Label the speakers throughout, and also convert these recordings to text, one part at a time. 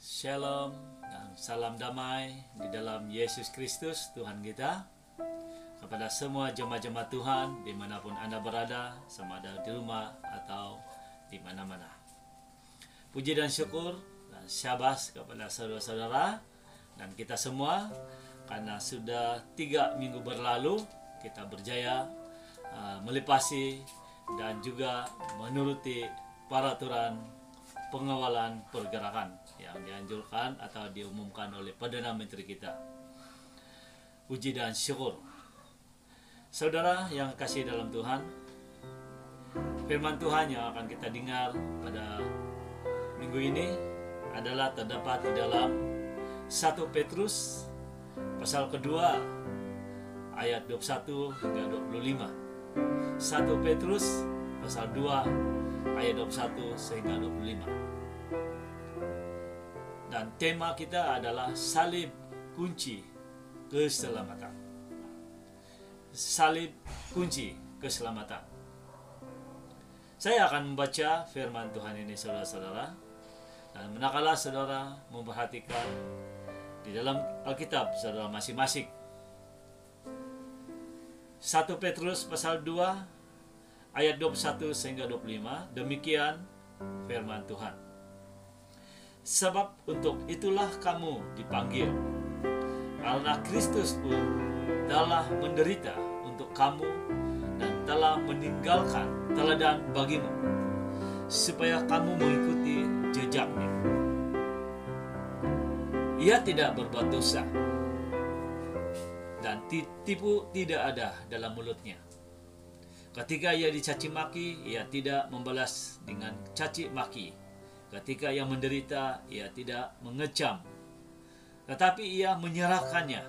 Speaker 1: Shalom dan salam damai di dalam Yesus Kristus Tuhan kita. Kepada semua jemaat-jemaat Tuhan dimanapun Anda berada, sama ada di rumah atau di mana-mana. Puji dan syukur dan syabas kepada saudara-saudara dan kita semua, karena sudah 3 minggu berlalu kita berjaya melepasi dan juga menuruti peraturan pengawalan pergerakan yang dianjurkan atau diumumkan oleh Perdana Menteri kita. Puji dan syukur. Saudara yang kasih dalam Tuhan, firman Tuhan yang akan kita dengar pada minggu ini adalah terdapat di dalam 1 Petrus pasal kedua ayat 21 hingga 25. 1 Petrus pasal 2 ayat 21 sehingga 25. Dan tema kita adalah salib kunci keselamatan. Salib kunci keselamatan. Saya akan membaca firman Tuhan ini saudara-saudara, dan manakala saudara memperhatikan di dalam Alkitab saudara masing-masing. 1 Petrus pasal 2 ayat 21 sehingga 25, demikian firman Tuhan. Sebab untuk itulah kamu dipanggil, karena Kristus pun telah menderita untuk kamu dan telah meninggalkan teladan bagimu, supaya kamu mengikuti jejaknya. Ia tidak berbuat dosa, dan tipu tidak ada dalam mulutnya. Ketika ia dicaci maki, ia tidak membalas dengan caci maki. Ketika ia menderita, ia tidak mengecam, tetapi ia menyerahkannya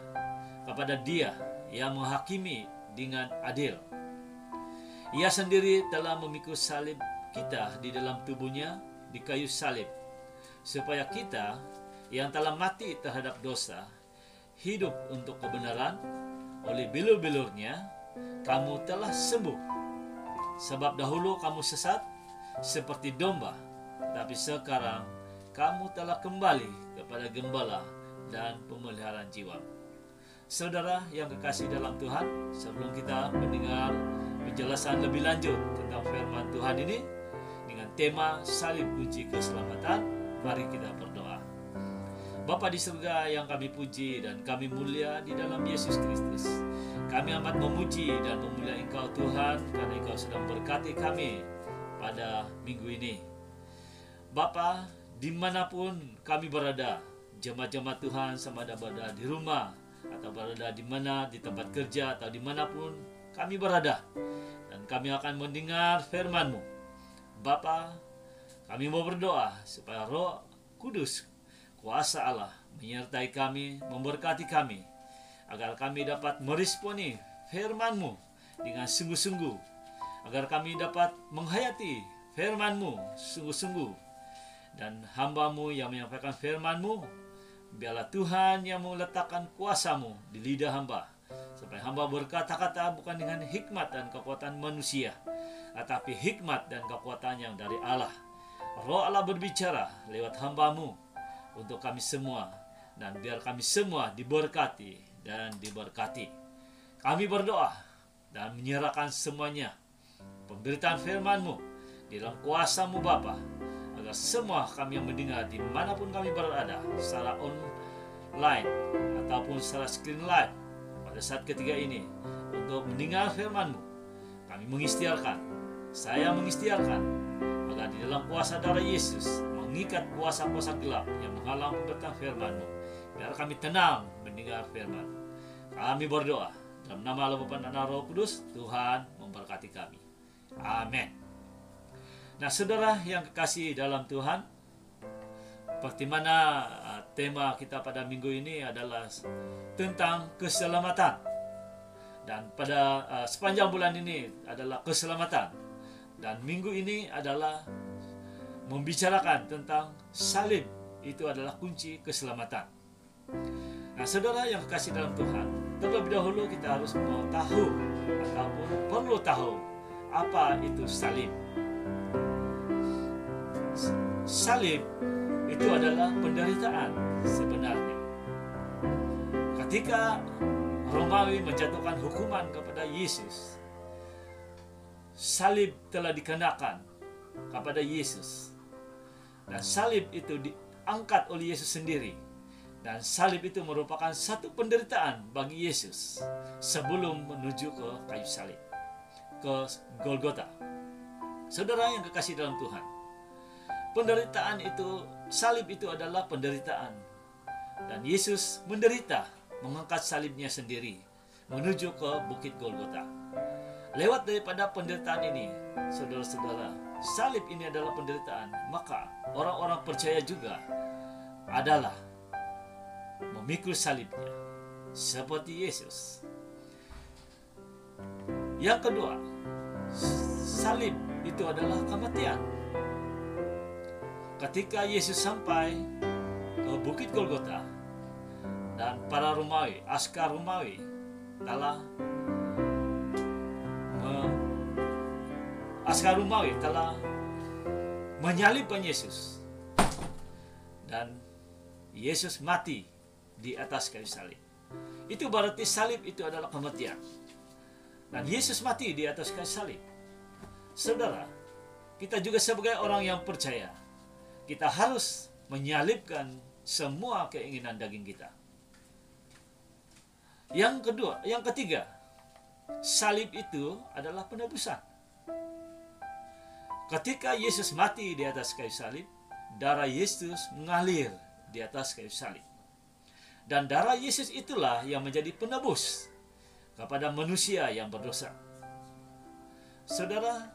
Speaker 1: kepada Dia yang menghakimi dengan adil. Ia sendiri telah memikul salib kita di dalam tubuhnya di kayu salib, supaya kita yang telah mati terhadap dosa hidup untuk kebenaran. Oleh bilur-bilurnya kamu telah sembuh. Sebab dahulu kamu sesat seperti domba, tapi sekarang kamu telah kembali kepada gembala dan pemeliharaan jiwa. Saudara yang kekasih dalam Tuhan, sebelum kita mendengar penjelasan lebih lanjut tentang firman Tuhan ini dengan tema salib kunci keselamatan, mari kita berdoa. Bapa di surga yang kami puji dan kami mulia di dalam Yesus Kristus, kami amat memuji dan memuliakan Engkau Tuhan, karena Engkau sedang berkati kami pada minggu ini. Bapa, dimanapun kami berada, jemaat-jemaat Tuhan, sama ada berada di rumah atau berada di mana, di tempat kerja atau dimanapun kami berada, dan kami akan mendengar firman-Mu. Bapa, kami mau berdoa supaya Roh Kudus, kuasa Allah menyertai kami, memberkati kami, agar kami dapat meresponi firman-Mu dengan sungguh-sungguh, agar kami dapat menghayati firman-Mu sungguh-sungguh. Dan hamba-Mu yang menyampaikan firman-Mu, biarlah Tuhan yang meletakkan kuasa-Mu di lidah hamba, supaya hamba berkata-kata bukan dengan hikmat dan kekuatan manusia, tetapi hikmat dan kekuatan yang dari Allah. Roh Allah berbicara lewat hamba-Mu untuk kami semua, dan biar kami semua diberkati dan diberkati. Kami berdoa dan menyerahkan semuanya pemberitaan firman-Mu di dalam kuasa-Mu Bapa, agar semua kami yang mendengar dimanapun kami berada, secara online ataupun secara screen live pada saat ketiga ini, untuk mendengar firman-Mu, kami mengikhtiarkan, saya mengikhtiarkan, agar di dalam kuasa darah Yesus mengikat kuasa-kuasa gelap yang menghalang pemberitaan firman-Mu, biar kami tenang mendengar firman. Kami berdoa dalam nama Allah Bapa dan Roh Kudus. Tuhan memberkati kami. Amin. Nah, saudara yang kekasih dalam Tuhan, seperti mana tema kita pada minggu ini adalah tentang keselamatan. Dan pada sepanjang bulan ini adalah keselamatan. Dan minggu ini adalah membicarakan tentang salib, itu adalah kunci keselamatan. Nah, saudara yang kekasih dalam Tuhan, terlebih dahulu kita harus mau tahu ataupun perlu tahu apa itu salib. Salib itu adalah penderitaan sebenarnya. Ketika Romawi menjatuhkan hukuman kepada Yesus, salib telah dikenakan kepada Yesus, dan salib itu diangkat oleh Yesus sendiri. Dan salib itu merupakan satu penderitaan bagi Yesus sebelum menuju ke kayu salib, ke Golgota. Saudara yang kekasih dalam Tuhan, penderitaan itu, salib itu adalah penderitaan. Dan Yesus menderita, mengangkat salibnya sendiri menuju ke Bukit Golgota. Lewat daripada penderitaan ini, saudara-saudara, salib ini adalah penderitaan, maka orang-orang percaya juga adalah memikul salibnya seperti Yesus. Yang kedua, salib itu adalah kematian. Ketika Yesus sampai ke Bukit Golgota, dan para Romawi, askar Romawi telah menyalibkan Yesus, dan Yesus mati di atas kayu salib. Itu berarti salib itu adalah kematian, dan Yesus mati di atas kayu salib. Saudara, kita juga sebagai orang yang percaya, kita harus menyalibkan semua keinginan daging kita. Yang ketiga, salib itu adalah penebusan. Ketika Yesus mati di atas kayu salib, darah Yesus mengalir di atas kayu salib. Dan darah Yesus itulah yang menjadi penebus kepada manusia yang berdosa. Saudara,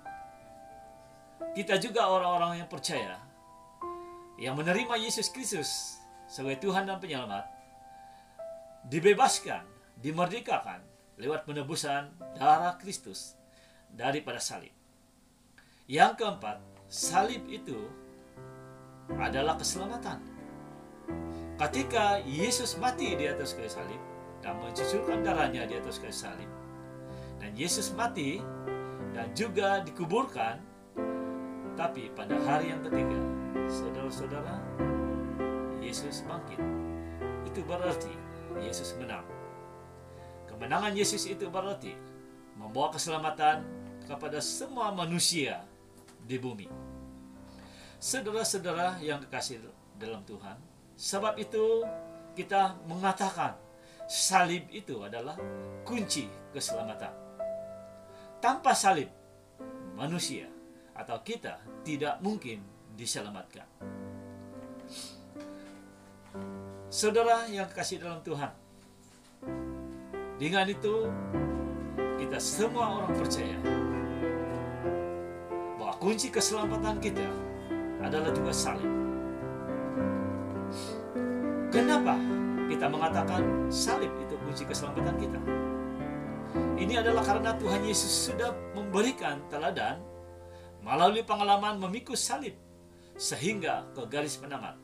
Speaker 1: kita juga orang-orang yang percaya, yang menerima Yesus Kristus sebagai Tuhan dan Penyelamat, dibebaskan, dimerdekakan lewat penebusan darah Kristus daripada salib. Yang keempat, salib itu adalah keselamatan. Ketika Yesus mati di atas kayu salib dan mencucurkan darahnya di atas kayu salib, dan Yesus mati dan juga dikuburkan, tapi pada hari yang ketiga, saudara-saudara, Yesus bangkit. Itu berarti Yesus menang. Kemenangan Yesus itu berarti membawa keselamatan kepada semua manusia di bumi. Saudara-saudara yang kekasih dalam Tuhan, sebab itu kita mengatakan salib itu adalah kunci keselamatan. Tanpa salib, manusia atau kita tidak mungkin diselamatkan. Saudara yang kekasih dalam Tuhan, dengan itu kita semua orang percaya bahwa kunci keselamatan kita adalah juga salib. Kenapa kita mengatakan salib itu kunci keselamatan kita? Ini adalah karena Tuhan Yesus sudah memberikan teladan melalui pengalaman memikul salib sehingga ke garis penamat.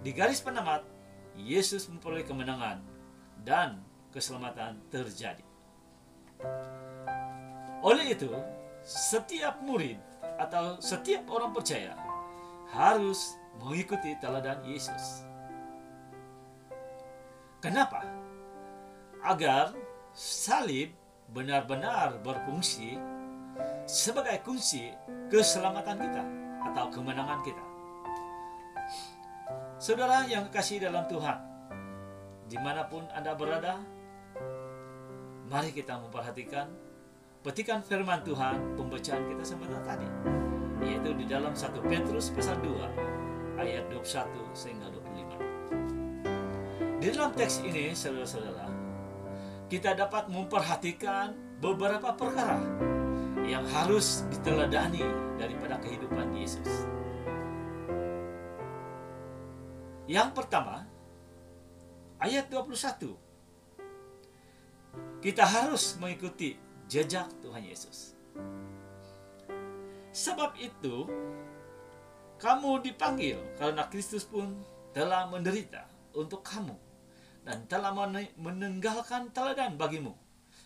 Speaker 1: Di garis penamat, Yesus memperoleh kemenangan dan keselamatan terjadi. Oleh itu, setiap murid atau setiap orang percaya harus mengikuti teladan Yesus. Kenapa? Agar salib benar-benar berfungsi sebagai kunci keselamatan kita atau kemenangan kita. Saudara yang kekasih dalam Tuhan, dimanapun Anda berada, mari kita memperhatikan petikan firman Tuhan pembacaan kita sebentar tadi, yaitu di dalam 1 Petrus pasal 2 ayat 21 sehingga 25. Di dalam teks ini, saudara-saudara, kita dapat memperhatikan beberapa perkara yang harus diteladani daripada kehidupan Yesus. Yang pertama, ayat 21. Kita harus mengikuti jejak Tuhan Yesus. Sebab itu, kamu dipanggil karena Kristus pun telah menderita untuk kamu dan telah meninggalkan teladan bagimu,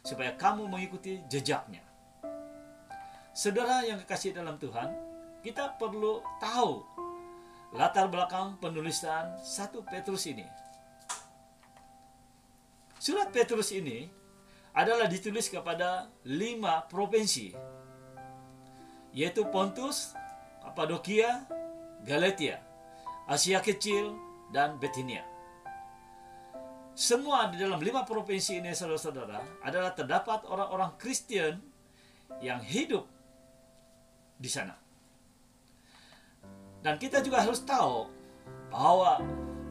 Speaker 1: supaya kamu mengikuti jejaknya. Saudara yang kekasih dalam Tuhan, kita perlu tahu latar belakang penulisan 1 Petrus ini. Surat Petrus ini adalah ditulis kepada 5 provinsi, yaitu Pontus, Kapadokia, Galatia, Asia Kecil, dan Bitinia. Semua di dalam 5 provinsi ini, saudara-saudara, adalah terdapat orang-orang Kristen yang hidup di sana. Dan kita juga harus tahu bahwa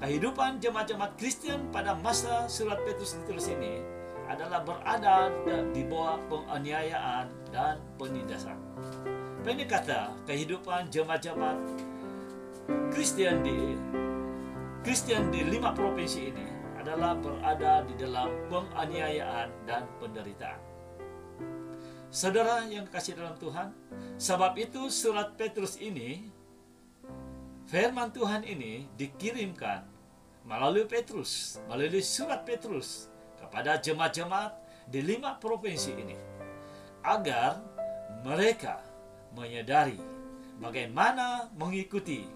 Speaker 1: kehidupan jemaat-jemaat Kristen pada masa surat Petrus ditulis ini adalah berada di bawah penganiayaan dan penindasan. Pendek kata, kehidupan jemaat-jemaat Kristen di 5 provinsi ini adalah berada di dalam penganiayaan dan penderitaan. Saudara yang kekasih dalam Tuhan, sebab itu surat Petrus ini, firman Tuhan ini dikirimkan melalui Petrus, melalui surat Petrus kepada jemaat-jemaat di 5 provinsi ini, agar mereka menyadari bagaimana mengikuti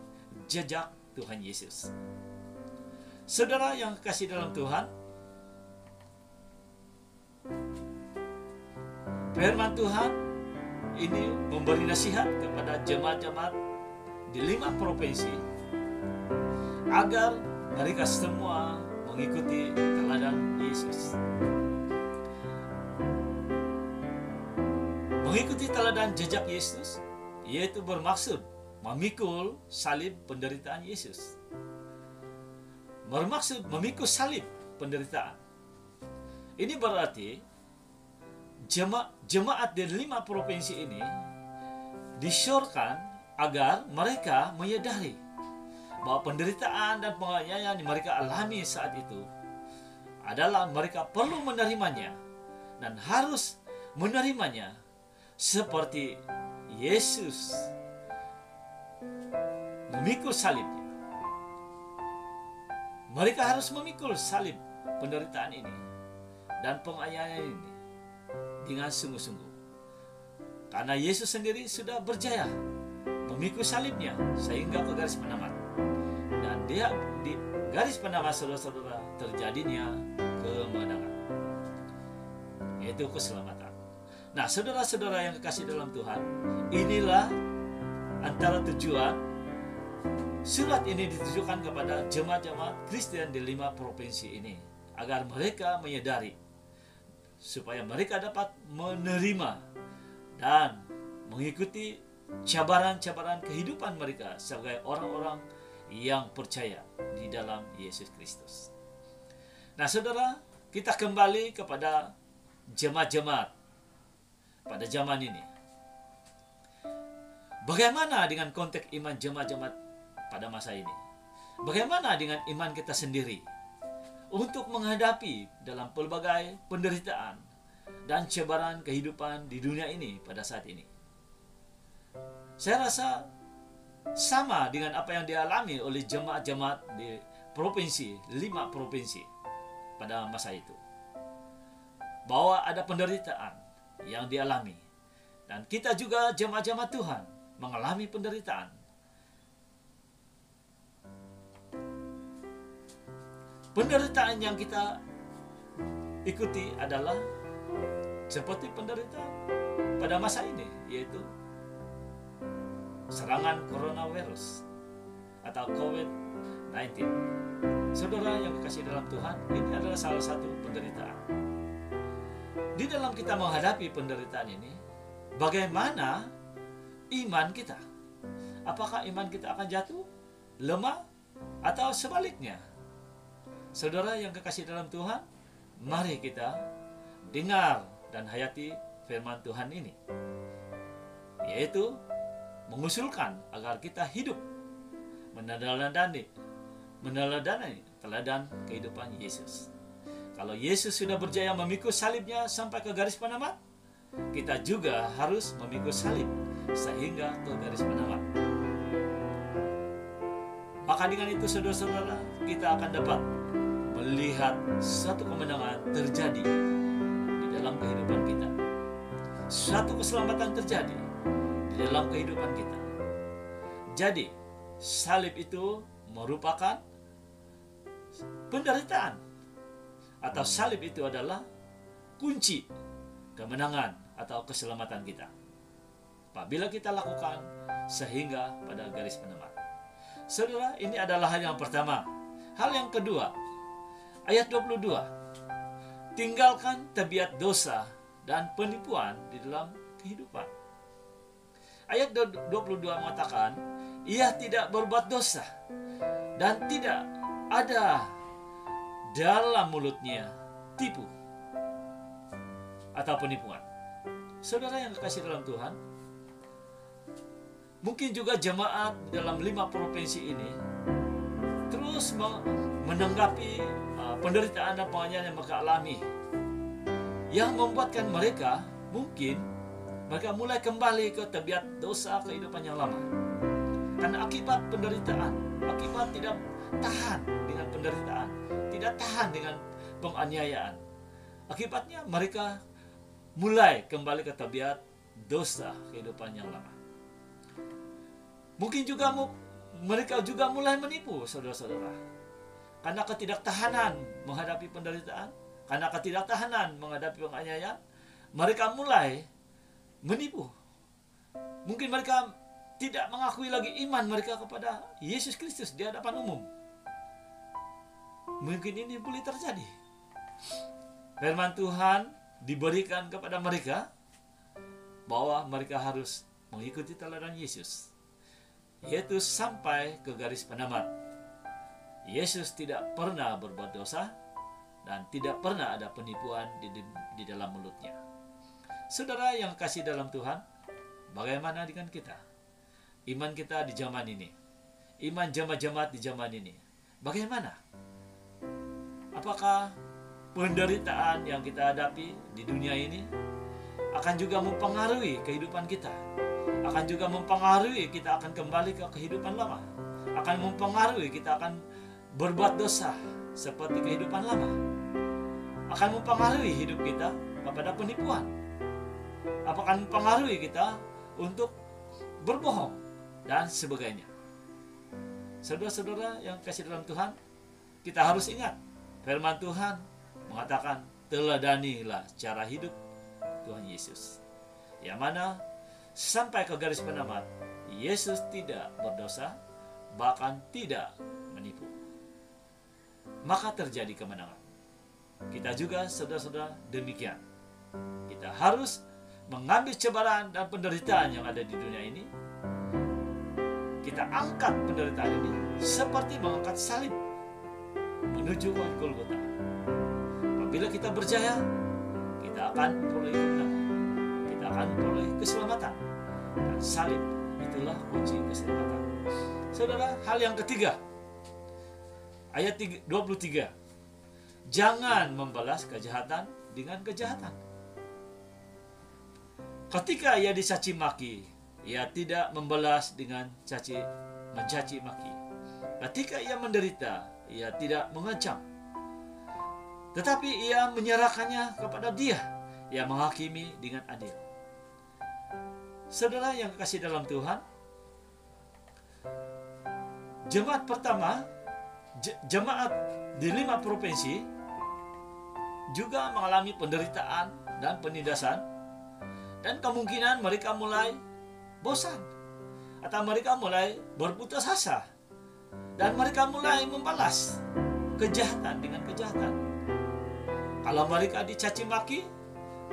Speaker 1: jejak Tuhan Yesus. Saudara yang kekasih dalam Tuhan, firman Tuhan ini memberi nasihat kepada jemaat-jemaat di 5 provinsi agar mereka semua mengikuti teladan Yesus. Mengikuti teladan jejak Yesus yaitu bermaksud memikul salib penderitaan Yesus. Bermaksud memikul salib penderitaan. Ini berarti jemaat di 5 provinsi ini disyorkan agar mereka menyadari bahwa penderitaan dan penganiayaan yang mereka alami saat itu adalah mereka perlu menerimanya dan harus menerimanya seperti Yesus memikul salibnya. Mereka harus memikul salib penderitaan ini dan penganiayaan ini dengan sungguh-sungguh. Karena Yesus sendiri sudah berjaya memikul salibnya sehingga ke garis penamat. Dan dia di garis penamat, saudara-saudara, terjadinya kemenangan, yaitu keselamatan. Nah, saudara-saudara yang kekasih dalam Tuhan, inilah antara tujuan surat ini ditujukan kepada jemaat-jemaat Kristen di 5 provinsi ini, agar mereka menyadari supaya mereka dapat menerima dan mengikuti cabaran-cabaran kehidupan mereka sebagai orang-orang yang percaya di dalam Yesus Kristus. Nah, saudara, kita kembali kepada jemaat-jemaat pada zaman ini. Bagaimana dengan konteks iman jemaat-jemaat pada masa ini? Bagaimana dengan iman kita sendiri untuk menghadapi dalam pelbagai penderitaan dan cobaan kehidupan di dunia ini pada saat ini? Saya rasa sama dengan apa yang dialami oleh jemaat-jemaat di provinsi, 5 provinsi pada masa itu. Bahwa ada penderitaan yang dialami. Dan kita juga jemaat-jemaat Tuhan mengalami penderitaan. Penderitaan yang kita ikuti adalah seperti penderitaan pada masa ini, yaitu serangan coronavirus atau COVID-19. Saudara yang kekasih dalam Tuhan, ini adalah salah satu penderitaan. Di dalam kita menghadapi penderitaan ini, bagaimana iman kita? Apakah iman kita akan jatuh, lemah, atau sebaliknya? Saudara yang kekasih dalam Tuhan, mari kita dengar dan hayati firman Tuhan ini, yaitu mengusulkan agar kita hidup meneladani teladan kehidupan Yesus. Kalau Yesus sudah berjaya memikul salibnya sampai ke garis penamat, kita juga harus memikul salib sehingga ke garis penamat. Maka dengan itu, saudara-saudara, kita akan dapat melihat satu kemenangan terjadi di dalam kehidupan kita. Suatu keselamatan terjadi di dalam kehidupan kita. Jadi, salib itu merupakan penderitaan, atau salib itu adalah kunci kemenangan atau keselamatan kita apabila kita lakukan sehingga pada garis penemat. Saudara, ini adalah hal yang pertama. Hal yang kedua, ayat 22, tinggalkan tabiat dosa dan penipuan di dalam kehidupan. Ayat 22 mengatakan, ia tidak berbuat dosa dan tidak ada dalam mulutnya tipu atau penipuan. Saudara yang kekasih dalam Tuhan, mungkin juga jemaat dalam 5 provinsi ini terus menanggapi penderitaan dan penganiayaan yang mereka alami, yang membuatkan mereka mulai kembali ke tabiat dosa kehidupan yang lama. Karena akibat penderitaan, akibat tidak tahan dengan penderitaan, tidak tahan dengan penganiayaan, akibatnya mereka mulai kembali ke tabiat dosa kehidupan yang lama. Mungkin juga mereka juga mulai menipu, saudara-saudara. Karena ketidaktahanan menghadapi penderitaan, karena ketidaktahanan menghadapi penganiayaan, mereka mulai menipu. Mungkin mereka tidak mengakui lagi iman mereka kepada Yesus Kristus di hadapan umum. Mungkin ini boleh terjadi. Firman Tuhan diberikan kepada mereka bahwa mereka harus mengikuti teladan Yesus, yaitu sampai ke garis penamat. Yesus tidak pernah berbuat dosa dan tidak pernah ada penipuan di dalam mulutnya. Saudara yang kasih dalam Tuhan, bagaimana dengan kita? Iman kita di zaman ini, iman jemaat-jemaat di zaman ini, bagaimana? Apakah penderitaan yang kita hadapi di dunia ini akan juga mempengaruhi kehidupan kita? Akan juga mempengaruhi kita akan kembali ke kehidupan lama? Akan mempengaruhi kita akan berbuat dosa seperti kehidupan lama? Akan mempengaruhi hidup kita kepada penipuan? Apakah mempengaruhi kita untuk berbohong dan sebagainya? Saudara-saudara yang kasih dalam Tuhan, kita harus ingat firman Tuhan mengatakan, teladanilah cara hidup Tuhan Yesus, yang mana sampai ke garis penamat Yesus tidak berdosa, bahkan tidak menipu. Maka terjadi kemenangan. Kita juga, saudara-saudara, demikian. Kita harus mengambil cobaan dan penderitaan yang ada di dunia ini. Kita angkat penderitaan ini seperti mengangkat salib menuju ke Golgota. Apabila kita berjaya, kita akan memperoleh kemenangan, kita akan memperoleh keselamatan, dan salib itulah kunci keselamatan. Saudara, hal yang ketiga, ayat 23, jangan membalas kejahatan dengan kejahatan. Ketika ia dicaci maki, ia tidak membalas dengan mencaci maki. Ketika ia menderita, ia tidak mengecam, tetapi ia menyerahkannya kepada Dia yang menghakimi dengan adil. Saudara yang kasih dalam Tuhan, jemaat pertama, jemaat di 5 provinsi juga mengalami penderitaan dan penindasan, dan kemungkinan mereka mulai bosan atau mereka mulai berputus asa, dan mereka mulai membalas kejahatan dengan kejahatan. Kalau mereka dicaci maki,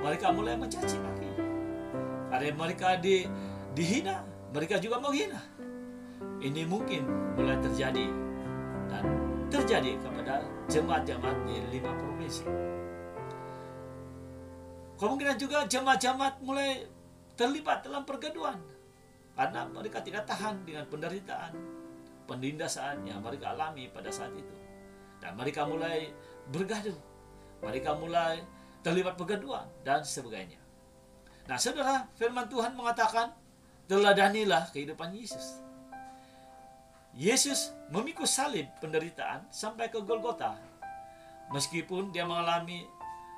Speaker 1: mereka mulai mencaci maki. Kalau mereka dihina, mereka juga menghina. Ini mungkin mulai terjadi dan terjadi kepada jemaat-jemaat di 5 provinsi. Kemungkinan juga jemaat-jemaat mulai terlibat dalam pergaduhan karena mereka tidak tahan dengan penderitaan, penindasan yang mereka alami pada saat itu. Dan mereka mulai bergaduh, mereka mulai terlibat pergaduhan dan sebagainya. Nah, saudara, firman Tuhan mengatakan, teladanilah kehidupan Yesus. Yesus memikul salib penderitaan sampai ke Golgota. Meskipun dia mengalami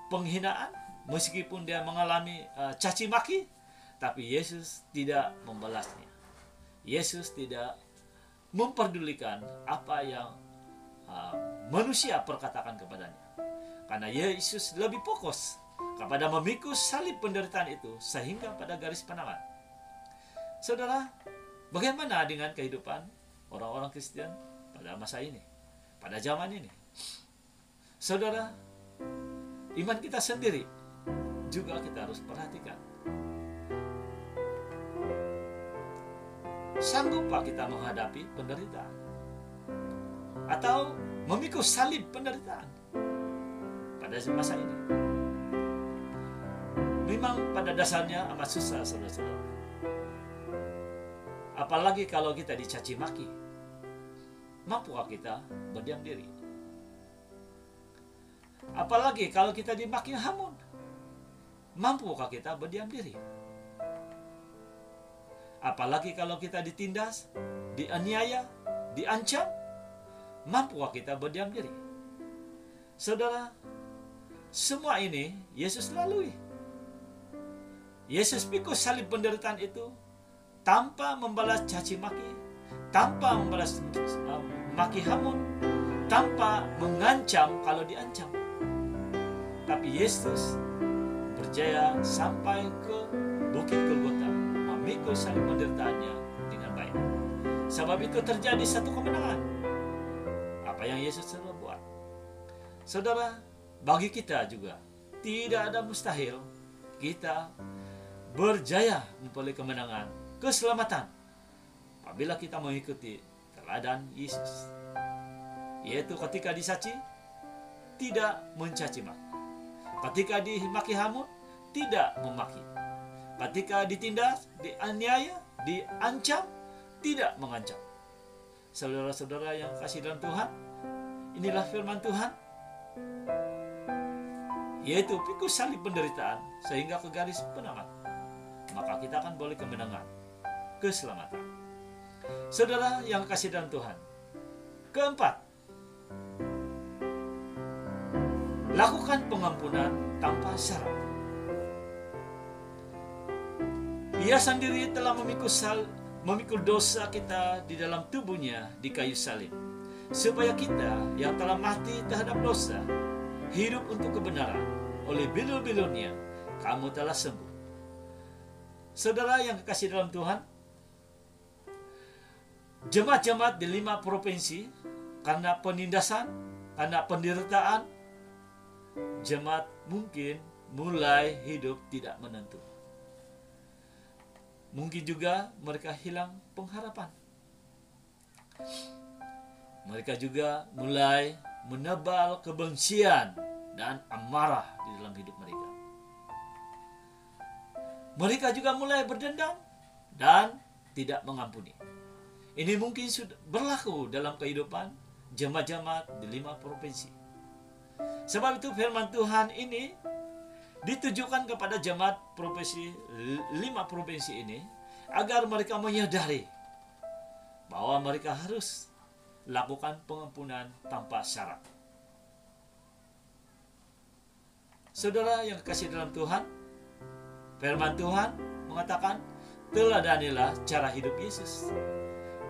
Speaker 1: penghinaan, meskipun dia mengalami caci maki, tapi Yesus tidak membalasnya. Yesus tidak memperdulikan apa yang manusia perkatakan kepadanya. Karena Yesus lebih fokus kepada memikul salib penderitaan itu sehingga pada garis penamat. Saudara, bagaimana dengan kehidupan orang-orang Kristen pada masa ini, pada zaman ini? Saudara, iman kita sendiri juga kita harus perhatikan. Sanggupkah kita menghadapi penderitaan? Atau memikul salib penderitaan pada masa ini? Memang pada dasarnya amat susah, saudara-saudara. Apalagi kalau kita dicaci maki. Mampukah kita berdiam diri? Apalagi kalau kita dimaki hamun. Mampukah kita berdiam diri? Apalagi kalau kita ditindas, dianiaya, diancam. Mampukah kita berdiam diri? Saudara, semua ini Yesus lalui. Yesus pikul salib penderitaan itu tanpa membalas caci maki, tanpa membalas maki hamun, tanpa mengancam kalau diancam. Tapi Yesus berjaya sampai ke Bukit Golgota, memikul salib penderitaannya dengan baik. Sebab itu terjadi satu kemenangan. Apa yang Yesus sudah buat. Saudara, bagi kita juga tidak ada mustahil kita berjaya memperoleh kemenangan, keselamatan apabila kita mengikuti teladan Yesus, yaitu ketika dicaci tidak mencaci maki, ketika dimaki hamun tidak memaki, ketika ditindas, dianiaya, diancam tidak mengancam. Saudara-saudara yang kasih dalam Tuhan, inilah firman Tuhan, yaitu pikul salib penderitaan sehingga ke garis penamat, maka kita akan boleh kemenangan, keselamatan. Saudara yang kasih dalam Tuhan, keempat, lakukan pengampunan tanpa syarat. Ia sendiri telah memikul dosa kita di dalam tubuhnya di kayu salib, supaya kita yang telah mati terhadap dosa hidup untuk kebenaran. Oleh bilur-bilurnya kamu telah sembuh. Saudara yang kekasih dalam Tuhan, jemaat-jemaat di 5 provinsi karena penindasan, karena penderitaan, jemaat mungkin mulai hidup tidak menentu. Mungkin juga mereka hilang pengharapan. Mereka juga mulai menebal kebencian dan amarah di dalam hidup mereka. Mereka juga mulai berdendam dan tidak mengampuni. Ini mungkin sudah berlaku dalam kehidupan jemaat-jemaat di 5 provinsi. Sebab itu firman Tuhan ini ditujukan kepada jemaat provinsi 5 provinsi ini agar mereka menyadari bahwa mereka harus lakukan pengampunan tanpa syarat. Saudara yang kekasih dalam Tuhan, firman Tuhan mengatakan, teladanilah cara hidup Yesus.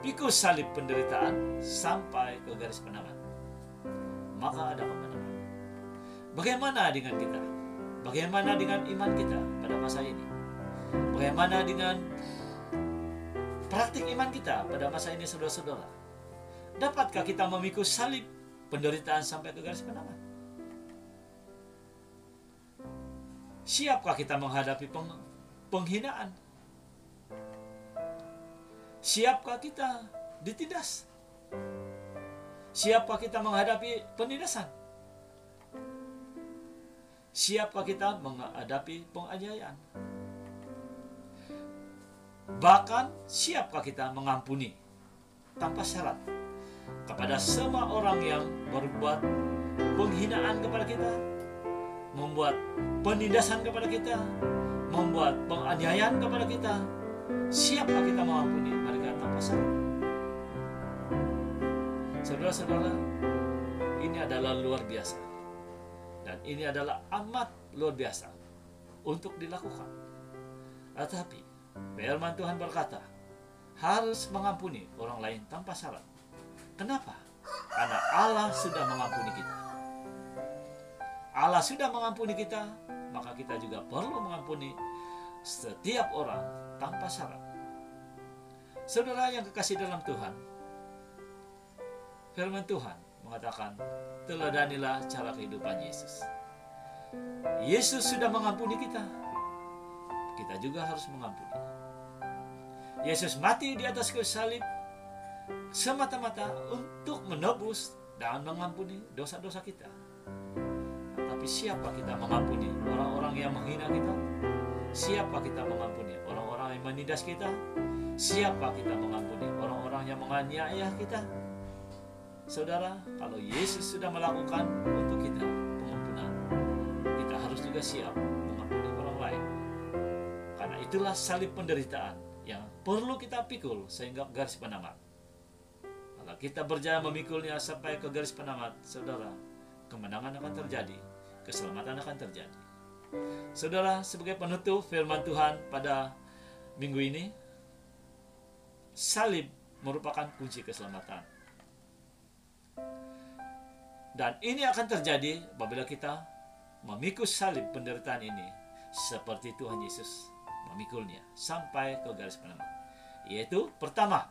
Speaker 1: Pikul salib penderitaan sampai ke garis penamat, maka ada kemenangan. Bagaimana dengan kita? Bagaimana dengan iman kita pada masa ini? Bagaimana dengan praktik iman kita pada masa ini, saudara-saudara? Dapatkah kita memikul salib penderitaan sampai ke garis penamat? Siapkah kita menghadapi penghinaan? Siapkah kita ditindas? Siapkah kita menghadapi penindasan? Siapkah kita menghadapi penganiayaan? Bahkan siapkah kita mengampuni tanpa syarat kepada semua orang yang berbuat penghinaan kepada kita, membuat penindasan kepada kita, membuat penganiayaan kepada kita? Siapkah kita mengampuni mereka tanpa syarat? Saudara-saudara, ini adalah luar biasa. Dan ini adalah amat luar biasa untuk dilakukan. Tetapi firman Tuhan berkata, harus mengampuni orang lain tanpa syarat. Kenapa? Karena Allah sudah mengampuni kita. Allah sudah mengampuni kita, maka kita juga perlu mengampuni setiap orang tanpa syarat. Saudara yang kekasih dalam Tuhan, firman Tuhan mengatakan, teladanilah cara kehidupan Yesus. Yesus sudah mengampuni kita, kita juga harus mengampuni. Yesus mati di atas kayu salib semata-mata untuk menebus dan mengampuni dosa-dosa kita. Tapi siapa kita mengampuni orang-orang yang menghina kita? Siapa kita mengampuni orang-orang yang menindas kita? Siapa kita mengampuni orang-orang yang menganiaya kita? Saudara, kalau Yesus sudah melakukan untuk kita pengampunan, kita harus juga siap mengampuni orang lain. Karena itulah salib penderitaan yang perlu kita pikul sehingga garis penamat. Kalau kita berjaya memikulnya sampai ke garis penamat, saudara, kemenangan akan terjadi, keselamatan akan terjadi. Saudara, sebagai penutup firman Tuhan pada minggu ini, salib merupakan kunci keselamatan. Dan ini akan terjadi apabila kita memikul salib penderitaan ini seperti Tuhan Yesus memikulnya sampai ke garis penamat. Yaitu pertama,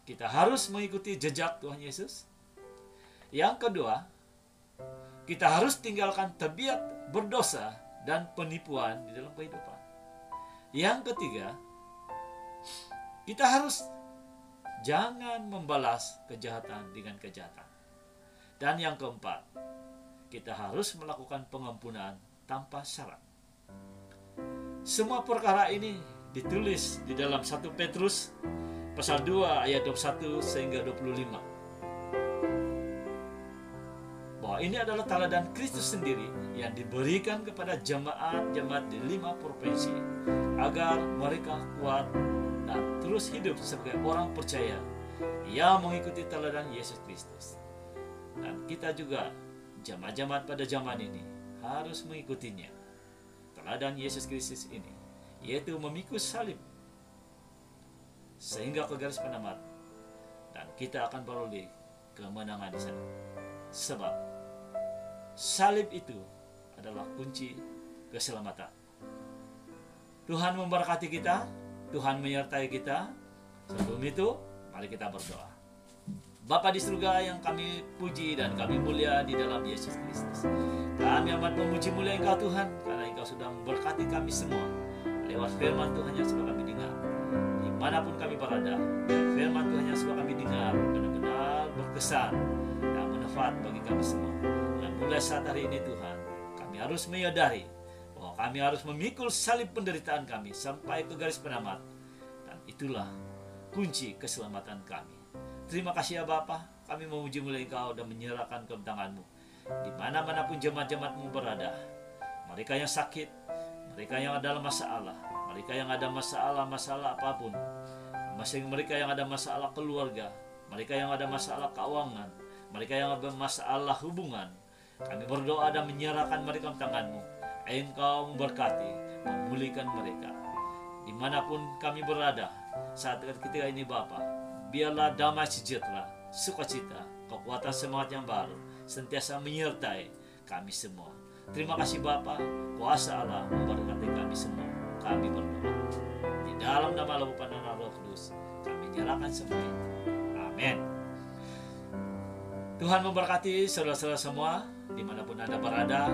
Speaker 1: kita harus mengikuti jejak Tuhan Yesus. Yang kedua, kita harus tinggalkan tabiat berdosa dan penipuan di dalam kehidupan. Yang ketiga, kita harus jangan membalas kejahatan dengan kejahatan. Dan yang keempat, kita harus melakukan pengampunan tanpa syarat. Semua perkara ini ditulis di dalam 1 Petrus pasal 2 ayat 21 sehingga 25. Bahwa ini adalah teladan Kristus sendiri yang diberikan kepada jemaat-jemaat di 5 provinsi agar mereka kuat dan terus hidup sebagai orang percaya yang mengikuti teladan Yesus Kristus. Dan kita juga jemaat-jemaat pada zaman ini harus mengikutinya. Teladan Yesus Kristus ini, yaitu memikul salib sehingga ke garis penamat, dan kita akan beroleh kemenangan di sana. Sebab salib itu adalah kunci keselamatan. Tuhan memberkati kita, Tuhan menyertai kita. Sebelum itu, mari kita berdoa. Bapa di surga yang kami puji dan kami mulia di dalam Yesus Kristus, kami amat memuji mulia Engkau Tuhan, karena Engkau sudah memberkati kami semua lewat firman Tuhan yang sudah kami dengar. Dimanapun kami berada, firman Tuhan yang sudah kami dengar benar-benar berkesan dan manfaat bagi kami semua. Dan mulai saat hari ini Tuhan, kami harus menyadari bahwa kami harus memikul salib penderitaan kami sampai ke garis penamat, dan itulah kunci keselamatan kami. Terima kasih ya Bapa, kami memuji mulia Engkau dan menyerahkan ke tangan-Mu. Di mana-manapun jemaat-jemaat-Mu berada, mereka yang sakit, mereka yang ada masalah, mereka yang ada masalah apapun, mereka yang ada masalah keluarga, mereka yang ada masalah keuangan, mereka yang ada masalah hubungan, kami berdoa dan menyerahkan mereka ke tangan-Mu. Engkau memberkati, memulihkan mereka. Dimanapun kami berada saat ketika ini Bapa, biarlah damai sejahtera, sukacita, kekuatan semangat yang baru sentiasa menyertai kami semua. Terima kasih Bapa, kuasa Allah memberkati kami semua. Kami berdoa di dalam nama Bapa dan Roh Kudus, kami menyerahkan semua itu. Amin. Tuhan memberkati saudara-saudara semua dimanapun Anda berada.